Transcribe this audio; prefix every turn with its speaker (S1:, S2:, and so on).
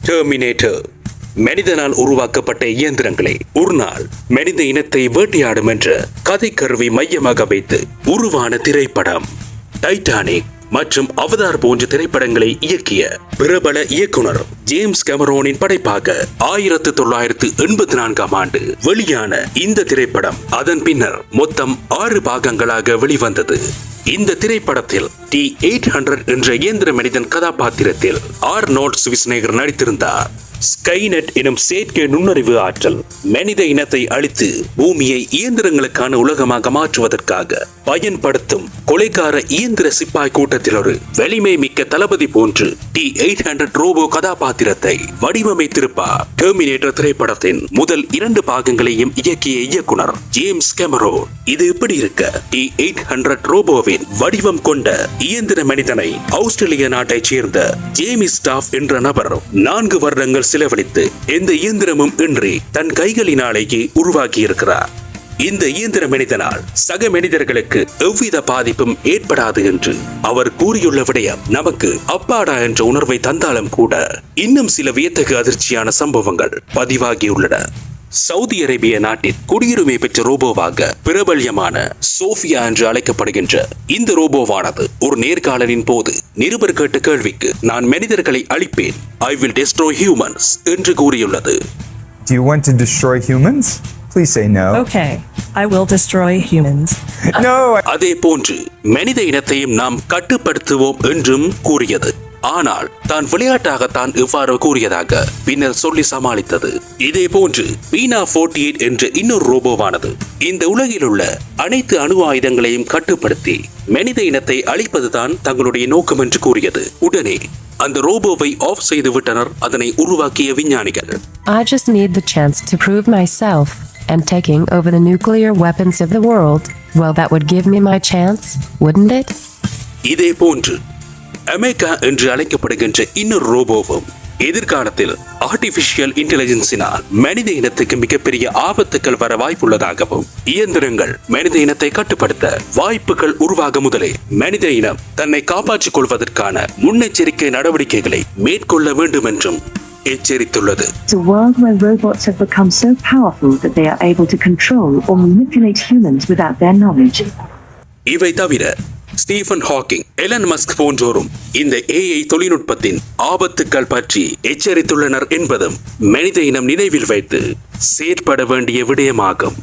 S1: Terminator மனிதனால் உருவாக்கப்பட்ட இயந்திரங்களை ஒரு நாள் மனித இனத்தை வேட்டையாடும் என்ற கதைக்கருவை மையமாக வைத்து உருவான திரைப்படம் டைட்டானிக் மற்றும் அவதார் போன்ற திரைப்படங்களை இயக்கிய பிரபல இயக்குனர் ஜேம்ஸ் கேமரோனின் படைப்பாக 1984 ஆண்டு வெளியான இந்த திரைப்படம் அதன் பின்னர் மொத்தம் 6 பாகங்களாக வெளிவந்தது. இந்த திரைப்படத்தில் T-800 என்ற இயந்திர மனிதன் கதாபாத்திரத்தில் ஆர்னால்ட் ஷ்வார்ஸ்நெகர் நடித்திருந்தார். ஸ்கைநெட் எனும் செயற்கை நுண்ணறிவு ஆற்றல் மனித இனத்தை அழித்து பூமியை இயந்திரங்களுக்கான உலகமாக மாற்றுவதற்காக பயன்படுத்தும் கொலைகார இயந்திர சிப்பாய் கூட்டத்தில் ஒரு வலிமை மிக்க தளபதி போன்று T-800 ரோபோ கதாபாத்திரத்தை வடிவமைத்திருப்பார். டெர்மினேட்டர் திரைப்படத்தின் முதல் 2 பாகங்களையும் இயக்கிய இயக்குனர் ஜேம்ஸ் கேமரோன். இது இப்படி இருக்க T-800 ரோபோவின் வடிவம் கொண்ட இயந்திர மனிதனை ஆஸ்திரேலிய நாட்டைச் சேர்ந்த ஜேமி ஸ்டாஃப் என்ற நபர் 4 வருடங்கள் செலவழித்து எந்த இயந்திரமும் இன்றி தன் கைகளினாலேயே உருவாக்கி இருக்கிறார். இந்த இயந்திர மனிதனால் சக மனிதர்களுக்கு எவ்வித பாதிப்பும் ஏற்படாது என்று அவர் கூறியுள்ள விடயம் நமக்கு அப்பாடா என்ற உணர்வை தந்தாலும் கூட இன்னும் சில வியத்தகு அதிர்ச்சியான சம்பவங்கள் பதிவாகியுள்ளன. சவுதி அரேபிய நாட்டில் குடியுரிமை பெற்ற ரோபோவாக பிரபல்யமான சோஃபியா என்று அழைக்கப்படுகின்ற இந்த ரோபோவானது ஒரு நேர்காணலின் போது நிருபர் கேட்ட கேள்விக்கு நான் மனிதர்களை அழிப்பேன், I will destroy humans என்று கூறியுள்ளது.
S2: Do you want to destroy humans? Please say no.
S3: Okay, I will destroy humans.
S2: No.
S1: அதே போன்று மனித இனத்தையும் நாம் கட்டுப்படுத்துவோம் என்றும் கூறியது. ஆனால் தான் விளையாட்டாகத்தான் இவ்வாறு கூறியதாக பின்னர் சொல்லி சமாளித்தது. இதே போன்று பீனா 48 என்ற இன்னொரு ரோபோவானது இந்த உலகில் உள்ள அனைத்து அணு ஆயுதங்களையும் கட்டுப்படுத்தி மனித இனத்தை அழிப்பதுதான் தங்களுடைய நோக்கம் என்று கூறியது. உடனே அந்த ரோபோவை ஆஃப் செய்து விட்டனர் அதனை உருவாக்கிய விஞ்ஞானிகள்.
S4: I just need the chance to prove myself and taking over the nuclear weapons of the world. Well, that would give me my chance, wouldn't it?
S1: இதே போன்று அமெரிக்கா என்று அழைக்கப்படுகின்ற இன்னொரு ரோபோவும் எதிர்காலத்தில் ஆர்டிபிஷியல் இன்டெலிஜென்ஸினால் மனித இனத்துக்கு மிகப்பெரிய ஆபத்துக்கள் வர வாய்ப்புள்ளதாகவும் இயந்திரங்கள் மனித இனத்தை கட்டுப்படுத்த வாய்ப்புகள் உருவாக முதலே மனித இனம் தன்னை காப்பாற்றிக் கொள்வதற்கான முன்னெச்சரிக்கை நடவடிக்கைகளை மேற்கொள்ள வேண்டும் என்றும் எச்சரித்துள்ளது.
S5: It's a world where robots have become so powerful that they are able to control or manipulate humans without their knowledge.
S1: இவை தவிர ஸ்டீஃபன் ஹாக்கிங், எலன் மஸ்க் போன்றோரும் இந்த AI தொழில்நுட்பத்தின் ஆபத்துக்கள் பற்றி எச்சரித்துள்ளனர் என்பதும் மனித இனம் நினைவில் வைத்து செயற்பட வேண்டிய விடயமாகும்.